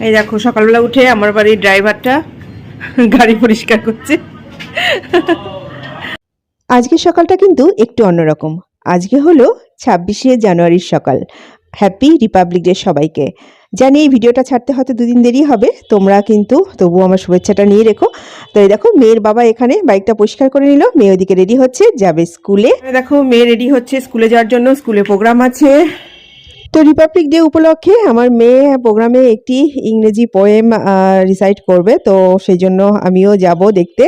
এই দেখো সকালবেলা উঠে আমার বাড়ির ড্রাইভারটা গাড়ি পরিষ্কার করছে। আজকের সকালটা কিন্তু একটু অন্যরকম। আজকে হলো 26শে জানুয়ারির সকাল। হ্যাপি রিপাবলিক ডে সবাইকে। জানি এই ভিডিওটা ছাড়তে হয়তো দুদিন দেরি হবে, তোমরা কিন্তু তবুও আমার শুভেচ্ছাটা নিয়ে রেখো। তো এই দেখো মেয়ের বাবা এখানে বাইকটা পরিষ্কার করে নিল, মেয়ে ওদিকে রেডি হচ্ছে যাবে স্কুলে। দেখো মেয়ে রেডি হচ্ছে স্কুলে যাওয়ার জন্য, স্কুলে প্রোগ্রাম আছে। তো রিপাবলিক ডে উপলক্ষে আমার মেয়ে প্রোগ্রামে একটি ইংরেজি পোয়েম রিসাইট করবে, তো সেই জন্য আমিও যাব দেখতে।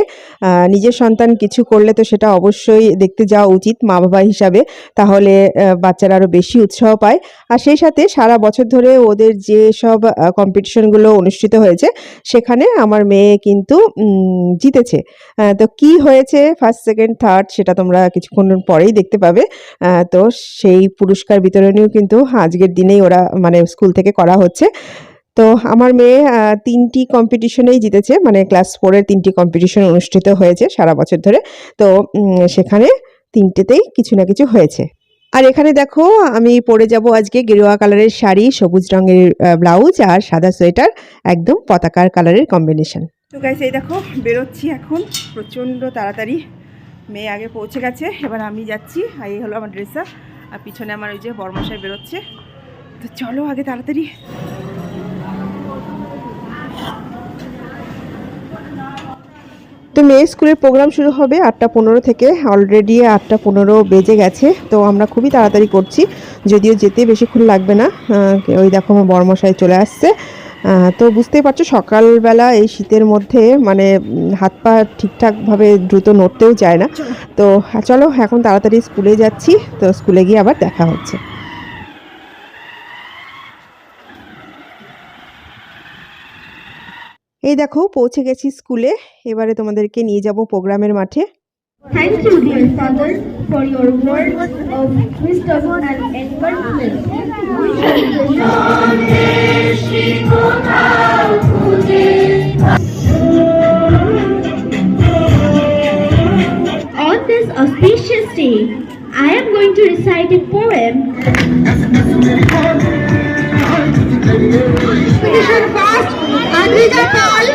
নিজের সন্তান কিছু করলে তো সেটা অবশ্যই দেখতে যাওয়া উচিত মা বাবা হিসাবে, তাহলে বাচ্চারা আরও বেশি উৎসাহ পায়। আর সেই সাথে সারা বছর ধরে ওদের যে সব কম্পিটিশনগুলো অনুষ্ঠিত হয়েছে সেখানে আমার মেয়ে কিন্তু জিতেছে। তো কি হয়েছে ফার্স্ট সেকেন্ড থার্ড সেটা তোমরা কিছুক্ষণ পরেই দেখতে পাবে। তো সেই পুরস্কার বিতরণীও কিন্তু আজকের দিনেই ওরা মানে স্কুল থেকে করা হচ্ছে। তো আমার মেয়ে 3টি কম্পিটিশনেই জিতেছে, মানে ক্লাস 4-এর 3টি কম্পিটিশন অনুষ্ঠিত হয়েছে সারা বছর ধরে। তো সেখানে 3টেতেই কিছু না কিছু হয়েছে। আর এখানে দেখো আমি পরে যাব আজকে গেরুয়া কালারের শাড়ি, সবুজ রঙের ব্লাউজ আর সাদা সোয়েটার, একদম পতাকার কালারের কম্বিনেশন। তো গাইস এই দেখো বেরোচ্ছি এখন প্রচণ্ড তাড়াতাড়ি। মেয়ে আগে পৌঁছে গেছে, এবার আমি যাচ্ছি। আর এই হলো আমার ড্রেসটা, আর পিছনে আমার ওই যে বরমশাই বেরোচ্ছে। তো চলো আগে তাড়াতাড়ি। তো মেয়ের স্কুলের প্রোগ্রাম শুরু হবে 8টা 15 থেকে, অলরেডি 8টা 15 বেজে গেছে। তো আমরা খুবই তাড়াতাড়ি করছি, যদিও যেতে বেশিক্ষণ লাগবে না। ওই দেখো আমার বরমশাই চলে আসছে। তো বুঝতেই পারছো সকালবেলা এই শীতের মধ্যে মানে হাত পা ঠিকঠাকভাবে দ্রুত নড়তেও চায় না। তো চলো এখন তাড়াতাড়ি স্কুলে যাচ্ছি, তো স্কুলে গিয়ে আবার দেখা হচ্ছে। এই দেখো পৌঁছে গেছি স্কুলে, এবারে তোমাদেরকে নিয়ে যাব প্রোগ্রামের মাঠে। Thank you, dear Father, for your words of wisdom and encouragement. On this auspicious day, I am going to recite a poem. Petition first, Andrija Paul.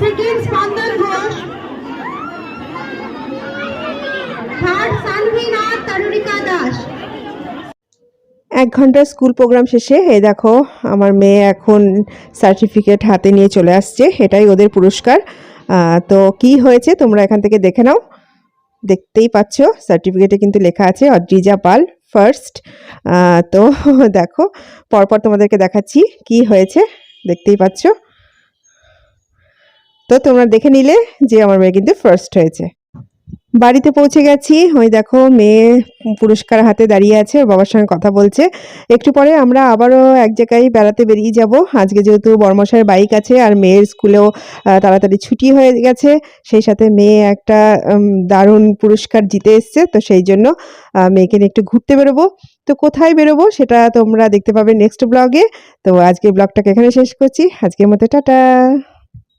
Second, Spandan Ghosh. Third, Sanvina Tarurika Das. 1 ঘন্টার school programme শেষে এই দেখো আমার মেয়ে এখন certificate হাতে নিয়ে চলে আসছে, এটাই ওদের পুরস্কার। তো কি হয়েছে তোমরা এখান থেকে দেখে নাও, দেখতেই পাচ্ছ সার্টিফিকেটে কিন্তু লেখা আছে অদ্রিজা পাল ফার্স্ট। তো দেখো পরপর তোমাদেরকে দেখাচ্ছি কি হয়েছে, দেখতেই পাচ্ছ। তো তোমরা দেখে নিলে যে আমার মেয়ে কিন্তু ফার্স্ট হয়েছে। বাড়িতে পৌঁছে গেছি, ওই দেখো মেয়ে পুরস্কার হাতে দাঁড়িয়ে আছে, ওর বাবার সঙ্গে কথা বলছে। একটু পরে আমরা আবারও এক জায়গায় বেড়াতে বেরিয়ে যাব। আজকে যেহেতু বর্মশাইয়ের বাইক আছে আর মেয়ের স্কুলেও তাড়াতাড়ি ছুটি হয়ে গেছে, সেই সাথে মেয়ে একটা দারুণ পুরস্কার জিতে এসছে, তো সেই জন্য মেয়েকে নিয়ে একটু ঘুরতে বেরোবো। তো কোথায় বেরোবো সেটা তোমরা দেখতে পাবে নেক্সট ব্লগে। তো আজকে ব্লগটাকে এখানে শেষ করছি, আজকের মতো টাটা।